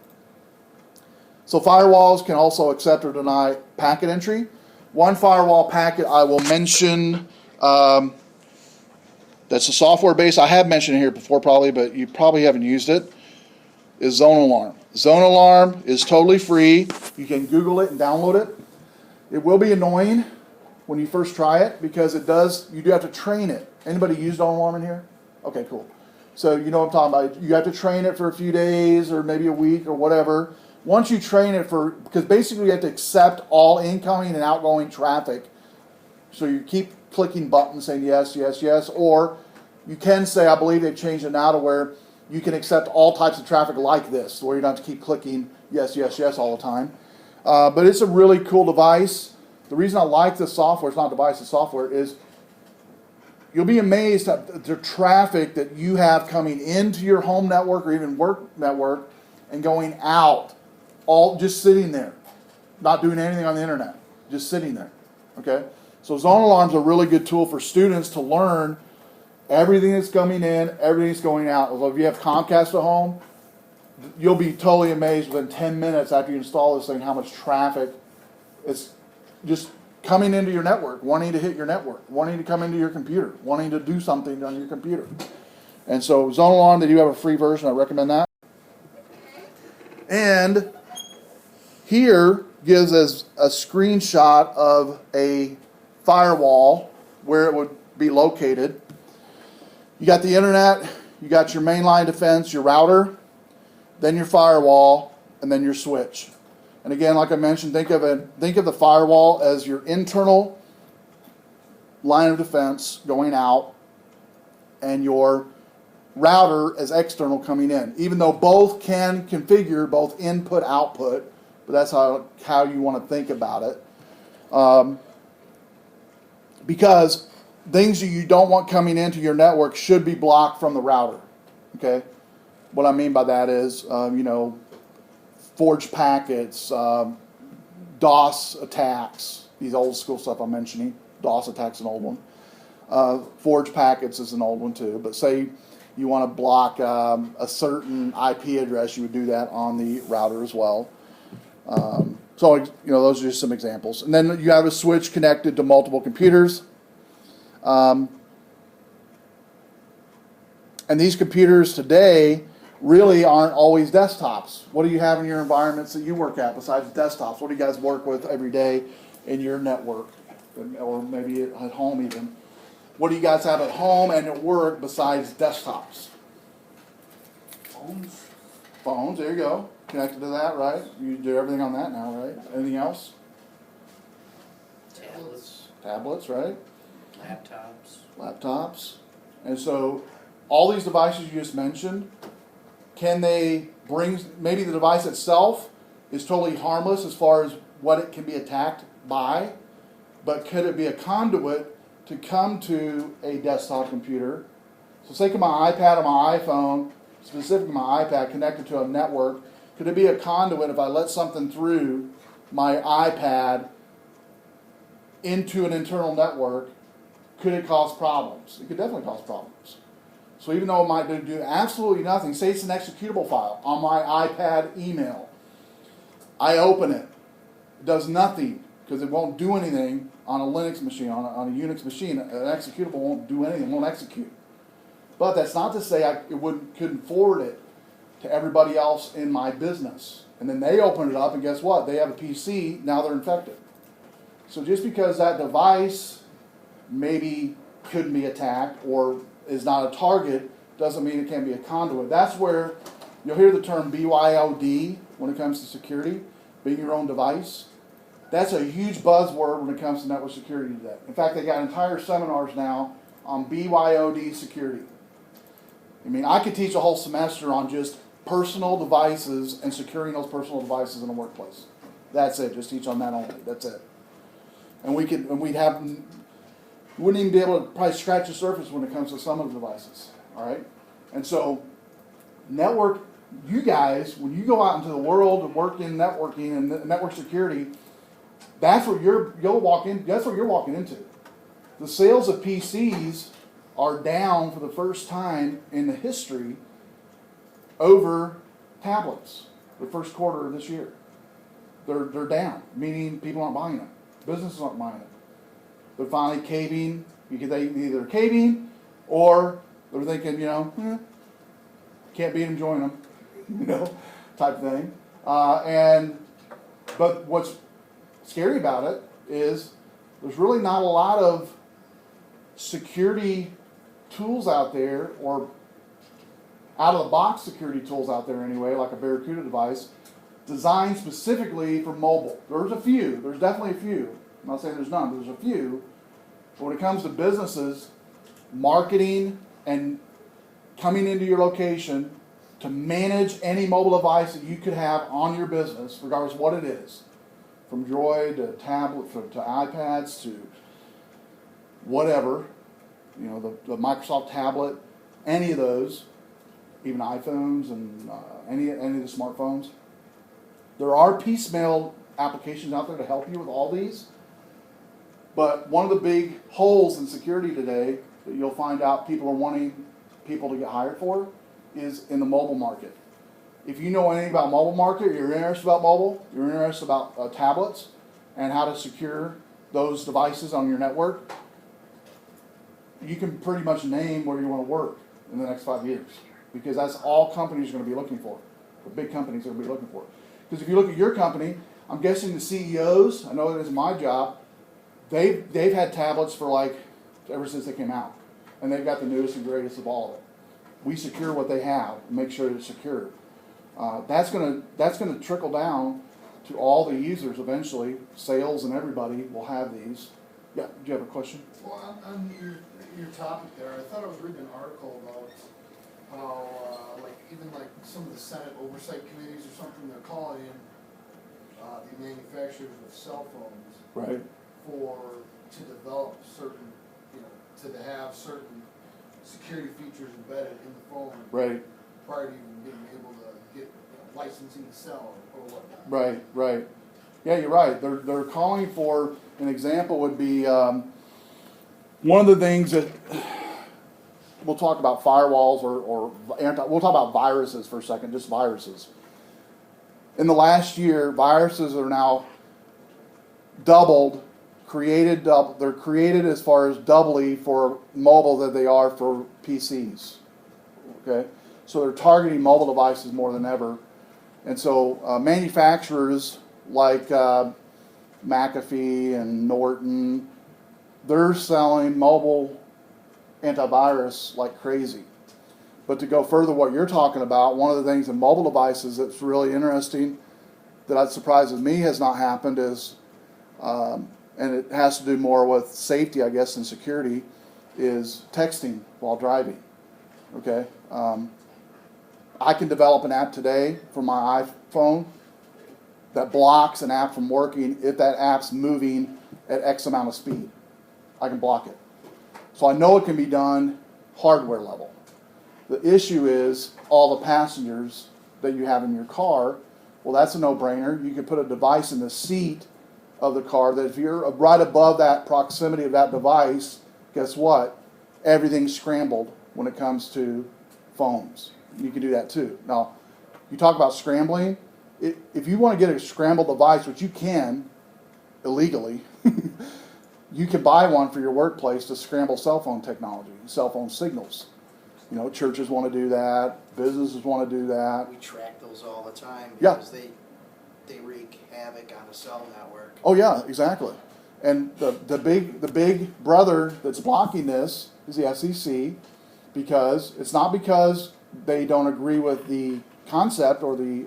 So firewalls can also accept or deny packet entry. One firewall packet I will mention that's a software base. I have mentioned it here before probably, but you probably haven't used it, is Zone Alarm. Zone Alarm is totally free. You can Google it and download it. It will be annoying when you first try it, because you do have to train it. Anybody used On-Alarm in here? Okay, cool. So you know what I'm talking about. You have to train it for a few days or maybe a week or whatever. Once you train it because basically you have to accept all incoming and outgoing traffic. So you keep clicking buttons saying yes, yes, yes, or you can say, I believe they've changed it now to where you can accept all types of traffic like this, where you don't have to keep clicking yes, yes, yes all the time. But it's a really cool device. The reason I like this software, it's not a device, it's software, is you'll be amazed at the traffic that you have coming into your home network or even work network and going out, all just sitting there, not doing anything on the internet, just sitting there. Okay? So Zone Alarm is a really good tool for students to learn everything that's coming in, everything that's going out. Although if you have Comcast at home, you'll be totally amazed within 10 minutes after you install this thing how much traffic is just coming into your network, wanting to hit your network, wanting to come into your computer, wanting to do something on your computer. And so Zone Alarm, they do have a free version. I recommend that. And here gives us a screenshot of a firewall where it would be located. You got the internet, you got your mainline defense, your router, then your firewall, and then your switch. And again, like I mentioned, think of the firewall as your internal line of defense going out, and your router as external coming in. Even though both can configure both input output, but that's how you want to think about it. Because things that you don't want coming into your network should be blocked from the router. Okay, what I mean by that is, forged packets, DOS attacks, these old school stuff I'm mentioning. DOS attacks an old one. Forged packets is an old one too. But say you want to block a certain IP address, you would do that on the router as well. So those are just some examples. And then you have a switch connected to multiple computers. And these computers today really aren't always desktops. What do you have in your environments that you work at besides desktops? What do you guys work with every day in your network? Or maybe at home even. What do you guys have at home and at work besides desktops? Phones. Phones, there you go. Connected to that, right? You do everything on that now, right? Anything else? Tablets, right? Laptops. And so all these devices you just mentioned, can they bring, maybe the device itself is totally harmless as far as what it can be attacked by, but could it be a conduit to come to a desktop computer? So say my iPad or my iPhone, specifically my iPad, connected to a network, could it be a conduit if I let something through my iPad into an internal network? Could it cause problems? It could definitely cause problems. So even though it might do absolutely nothing, say it's an executable file on my iPad email. I open it. It does nothing because it won't do anything on a Linux machine, on a Unix machine. An executable won't do anything, won't execute. But that's not to say couldn't forward it to everybody else in my business. And then they open it up, and guess what? They have a PC, now they're infected. So just because that device maybe couldn't be attacked or is not a target doesn't mean it can't be a conduit. That's where you'll hear the term BYOD when it comes to security, being your own device. That's a huge buzzword when it comes to network security today. In fact, they got entire seminars now on BYOD security. I mean, I could teach a whole semester on just personal devices and securing those personal devices in a workplace. That's it. Just teach on that only. That's it. And we'd wouldn't even be able to probably scratch the surface when it comes to some of the devices. All right? And so, you guys, when you go out into the world and work in networking and network security, that's what you'll walk in. That's what you're walking into. The sales of PCs are down for the first time in the history over tablets. The first quarter of this year, they're down, meaning people aren't buying them. Businesses aren't buying them. They're finally caving. They either caving or they're thinking, can't beat them, join them, type thing. But what's scary about it is there's really not a lot of security tools out there, or out-of-the-box security tools out there anyway, like a Barracuda device, designed specifically for mobile. There's a few. There's definitely a few. I'm not saying there's none, but there's a few. But when it comes to businesses, marketing and coming into your location to manage any mobile device that you could have on your business, regardless of what it is, from Droid to tablet to iPads to whatever, you know, the Microsoft tablet, any of those, even iPhones and any of the smartphones. There are piecemeal applications out there to help you with all these. But one of the big holes in security today that you'll find out people are wanting people to get hired for is in the mobile market. If you know anything about mobile market, you're interested about mobile, you're interested about tablets and how to secure those devices on your network, you can pretty much name where you want to work in the next 5 years, because that's all companies are going to be looking for. The big companies are going to be looking for. Because if you look at your company, I'm guessing the CEOs, I know that it's my job, they've had tablets for like ever since they came out, and they've got the newest and greatest of all of it. We secure what they have, make sure it's secure. That's gonna trickle down to all the users eventually. Sales and everybody will have these. Yeah, do you have a question? Well, on your topic there, I thought I was reading an article about how, even some of the Senate oversight committees or something, they're calling in the manufacturers of cell phones, Right. to develop certain, to have certain security features embedded in the phone, Right. prior to even being able to get licensing to sell or whatnot. Right, right. Yeah, you're right. They're calling for, an example would be, one of the things that, we'll talk about firewalls we'll talk about viruses for a second, just viruses. In the last year, viruses are now they're created as far as doubly for mobile than they are for PCs. Okay? So they're targeting mobile devices more than ever. And so manufacturers like McAfee and Norton, they're selling mobile antivirus like crazy. But to go further what you're talking about, one of the things in mobile devices that's really interesting that surprises me has not happened is, and it has to do more with safety, I guess, and security, is texting while driving. Okay? I can develop an app today for my iPhone that blocks an app from working if that app's moving at X amount of speed. I can block it. So I know it can be done hardware level. The issue is all the passengers that you have in your car. Well, that's a no-brainer. You can put a device in the seat of the car that if you're right above that proximity of that device, guess what? Everything's scrambled when it comes to phones. You can do that too. Now, you talk about scrambling. If you want to get a scrambled device, which you can illegally, you can buy one for your workplace to scramble cell phone technology, cell phone signals. You know, churches want to do that. Businesses want to do that. We track those all the time Yeah. because they wreak havoc on the cell network. Oh yeah, exactly. And the big brother that's blocking this is the SEC, because it's not because they don't agree with the concept or the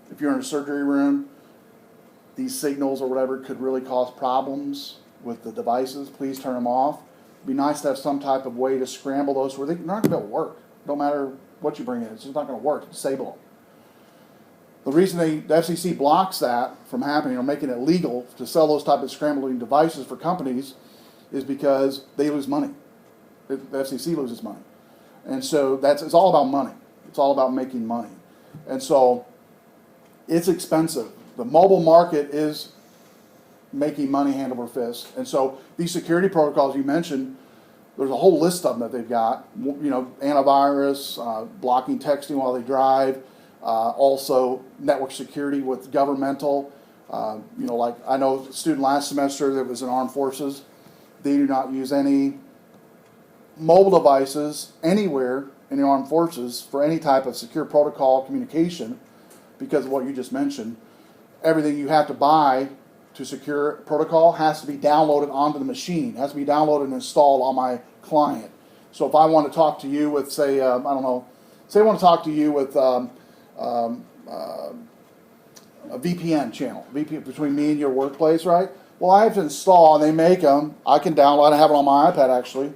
if you're in a surgery room, these signals or whatever could really cause problems with the devices. Please turn them off. It'd be nice to have some type of way to scramble those where they're not going to be able to work. No matter what you bring in, it's just not going to work. Disable them. The reason the FCC blocks that from happening or making it legal to sell those type of scrambling devices for companies is because they lose money. The FCC loses money. And so it's all about money. It's all about making money. And so it's expensive. The mobile market is making money hand over fist. And so these security protocols you mentioned, there's a whole list of them that they've got. You know, antivirus, blocking texting while they drive, also network security with governmental. Like I know a student last semester that was in armed forces. They do not use any mobile devices anywhere in the armed forces for any type of secure protocol communication because of what you just mentioned. Everything you have to buy to secure protocol has to be downloaded onto the machine. It has to be downloaded and installed on my client. So if I want to talk to you with, say, I don't know, say I want to talk to you with a VPN channel, VPN between me and your workplace, right? Well, I have to install, and they make them. I can download, I have it on my iPad actually,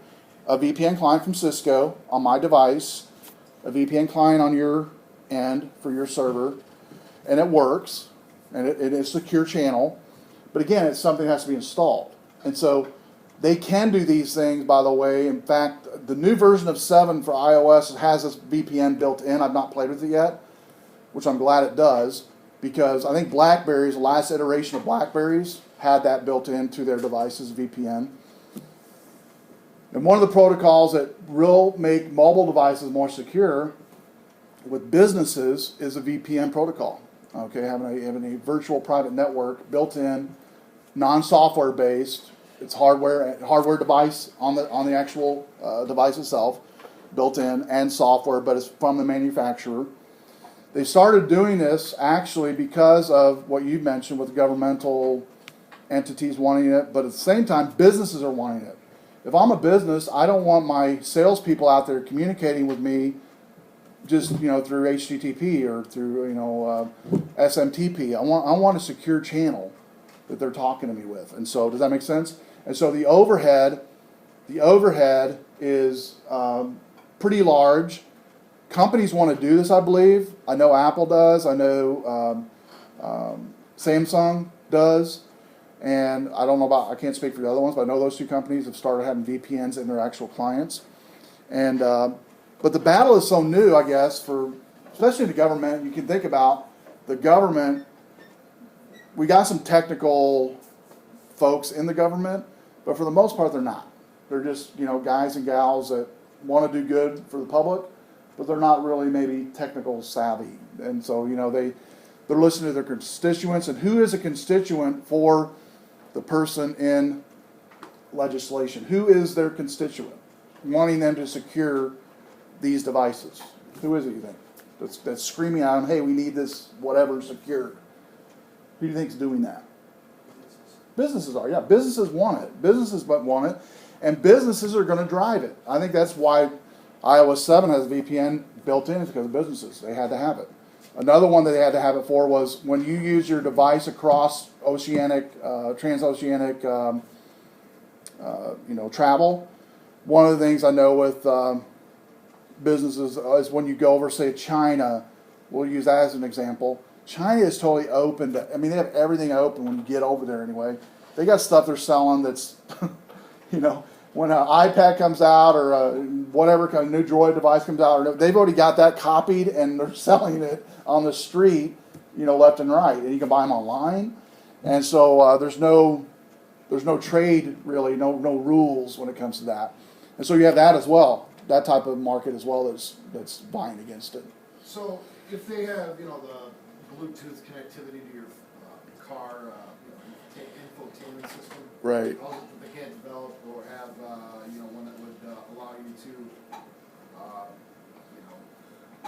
a VPN client from Cisco on my device, a VPN client on your end for your server, and it works, and it is a secure channel. But again, it's something that has to be installed. And so they can do these things, by the way. In fact, the new version of 7 for iOS has this VPN built in. I've not played with it yet, which I'm glad it does, because I think BlackBerry's, the last iteration of BlackBerry's, had that built into their devices, VPN. And one of the protocols that will make mobile devices more secure with businesses is a VPN protocol. Okay, having a virtual private network built in, non-software based. It's hardware device on the actual device itself, built in, and software, but it's from the manufacturer. They started doing this actually because of what you mentioned with governmental entities wanting it, but at the same time, businesses are wanting it. If I'm a business, I don't want my salespeople out there communicating with me just through HTTP or through SMTP. I want a secure channel that they're talking to me with. And so, does that make sense? And so the overhead is pretty large. Companies want to do this, I believe. I know Apple does. I know Samsung does. And I don't know I can't speak for the other ones, but I know those two companies have started having VPNs in their actual clients. And but the battle is so new, I guess, especially the government. You can think about the government. We got some technical folks in the government, but for the most part, they're not. They're just guys and gals that want to do good for the public, but they're not really maybe technical savvy. And so they're listening to their constituents. And who is a constituent for the person in legislation? Who is their constituent wanting them to secure these devices? Who is it, you think, that's screaming at them, hey, we need this whatever secured? Who do you think is doing that? Businesses are, yeah. Businesses want it. Businesses want it, and businesses are going to drive it. I think that's why iOS 7 has VPN built in, is because of businesses. They had to have it. Another one that they had to have it for was when you use your device across transoceanic travel. One of the things I know with businesses is when you go over, say, China, we'll use that as an example. China is totally open to, they have everything open when you get over there anyway. They got stuff they're selling that's, when an iPad comes out or whatever kind of new Droid device comes out, or they've already got that copied and they're selling it on the street, left and right. And you can buy them online. And so there's no trade really, no rules when it comes to that. And so you have that as well, that type of market as well that's vying against it. So if they have, the Bluetooth connectivity to your car, infotainment system, right? They can't develop or have, one that would allow you to,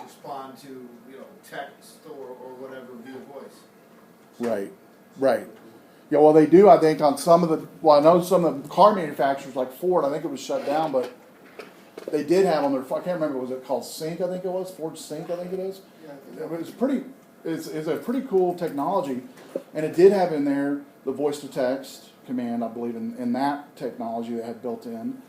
respond to, text or whatever via voice. Right. Yeah, well, they do, I think, on some of I know some of the car manufacturers, like Ford, I think it was shut down, but they did have on their, I can't remember, was it called Sync, I think it was? Ford Sync, I think it is? Yeah. It's a pretty cool technology, and it did have in there the voice-to-text command, I believe, in that technology that had built in.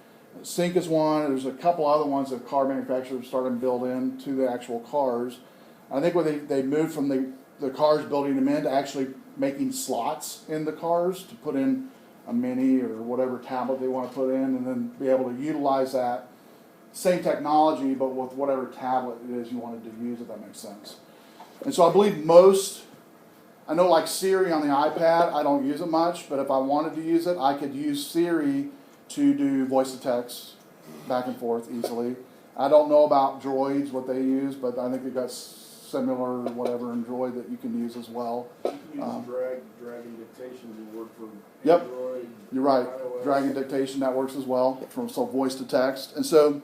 Sync is one. There's a couple other ones that car manufacturers started to build into the actual cars. I think when they moved from the cars building them in to actually making slots in the cars to put in a mini or whatever tablet they want to put in, and then be able to utilize that same technology but with whatever tablet it is you wanted to use, if that makes sense. And so I believe I know like Siri on the iPad, I don't use it much, but if I wanted to use it, I could use Siri to do voice-to-text back and forth easily. I don't know about droids, what they use, but I think they've got similar whatever in Droid that you can use as well. You can use dragging dictation to work for Yep, Android. you're right. iOS. Dragon dictation, that works as well, from voice to text. And so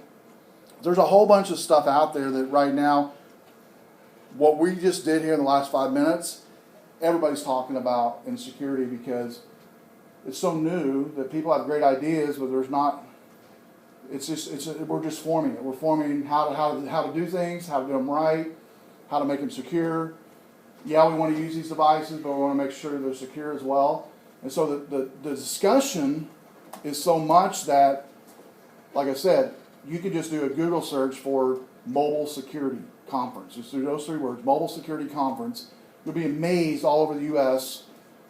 there's a whole bunch of stuff out there that right now, what we just did here in the last 5 minutes everybody's talking about in security because it's so new that people have great ideas, but there's not. We're just forming it. We're forming how to do things, how to do them right, how to make them secure. Yeah, we want to use these devices, but we want to make sure they're secure as well. And so the discussion is so much that, like I said, you could just do a Google search for mobile security conference. Just do those 3 words, mobile security conference. You'll be amazed all over the U.S.,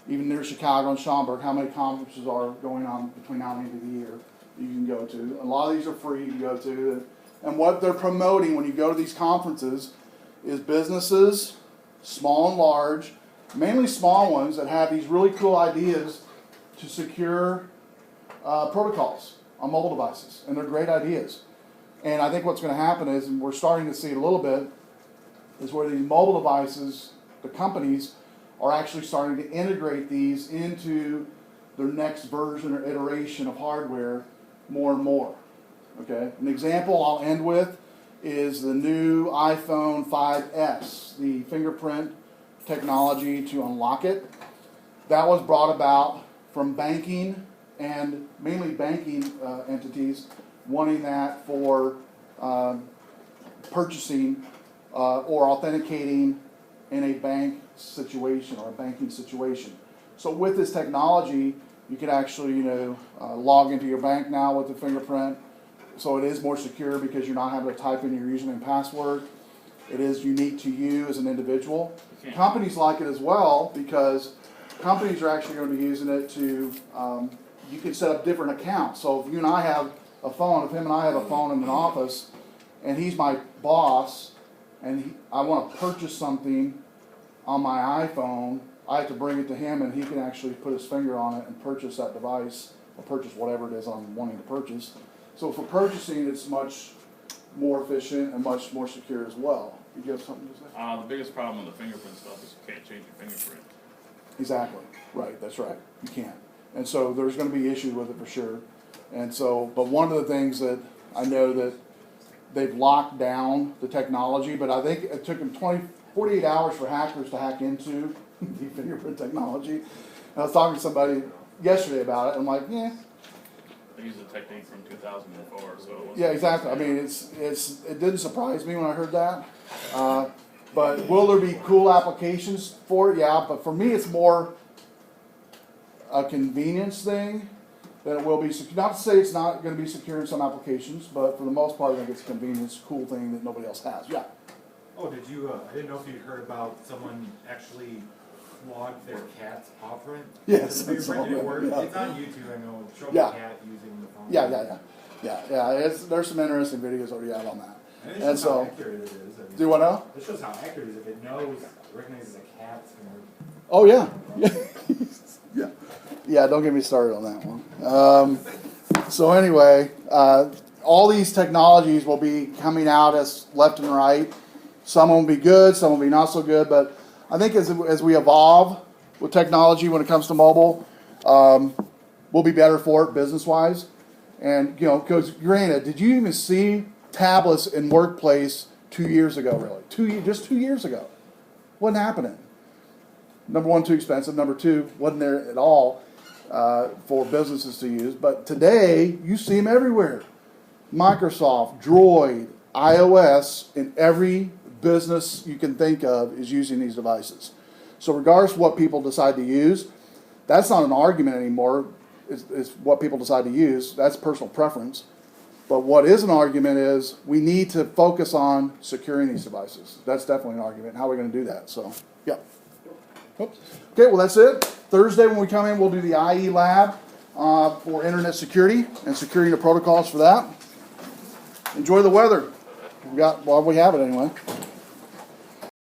even near Chicago and Schaumburg, how many conferences are going on between now and the end of the year you can go to. A lot of these are free to go to. And what they're promoting when you go to these conferences is businesses, small and large, mainly small ones that have these really cool ideas to secure protocols on mobile devices. And they're great ideas. And I think what's going to happen is, and we're starting to see it a little bit, is where these mobile devices, the companies, are actually starting to integrate these into their next version or iteration of hardware more and more. Okay? An example I'll end with is the new iPhone 5S, the fingerprint technology to unlock it. That was brought about from banking and mainly banking entities wanting that for purchasing or authenticating in a bank situation or a banking situation. So with this technology, you can actually log into your bank now with the fingerprint. So it is more secure because you're not having to type in your username and password. It is unique to you as an individual. Okay. Companies like it as well because companies are actually going to be using it to, you can set up different accounts. So if you and I have a phone, if him and I have a phone in an office, and he's my boss, and I want to purchase something on my iPhone, I have to bring it to him, and he can actually put his finger on it and purchase that device, or purchase whatever it is I'm wanting to purchase. So for purchasing, it's much more efficient and much more secure as well. Did you have something to say? The biggest problem with the fingerprint stuff is you can't change your fingerprint. Exactly. Right. That's right. You can't. And so there's going to be issues with it for sure. And so, but one of the things that I know that they've locked down the technology, but I think it took them 48 hours for hackers to hack into the fingerprint technology. And I was talking to somebody yesterday about it, and I'm like, yeah. They used a technique from 2004, so it wasn't. Yeah, exactly. I mean, it didn't surprise me when I heard that. But will there be cool applications for it? Yeah, but for me, it's more a convenience thing than it will be secure. Not to say it's not going to be secure in some applications, but for the most part, I think it's a convenience, cool thing that nobody else has. Yeah. Oh, did you, I didn't know if you'd heard about someone actually flogged their cat's paw print? Yes. It's on YouTube, I know, showing Yeah. a cat using the phone. Yeah. There's some interesting videos already out on that. And it And shows so, how accurate it is. I mean, do what now? it shows how accurate it is. If it knows, recognizes a cat's finger. Oh yeah. Yeah. Don't get me started on that one. So anyway, all these technologies will be coming out as left and right. Some will be good, some will be not so good. But I think as we evolve with technology when it comes to mobile, we'll be better for it business-wise. And because granted, did you even see tablets in workplace 2 years ago? Really, just 2 years ago, wasn't happening. Number one, too expensive. Number two, wasn't there at all for businesses to use. But today, you see them everywhere. Microsoft, Droid, iOS, in every business you can think of is using these devices. So regardless of what people decide to use, that's not an argument anymore. It's what people decide to use. That's personal preference. But what is an argument is we need to focus on securing these devices. That's definitely an argument. How are we going to do that? So, yeah. Oops. Okay, well, that's it. Thursday when we come in, we'll do the IE lab for internet security and securing the protocols for that. Enjoy the weather. We have it anyway.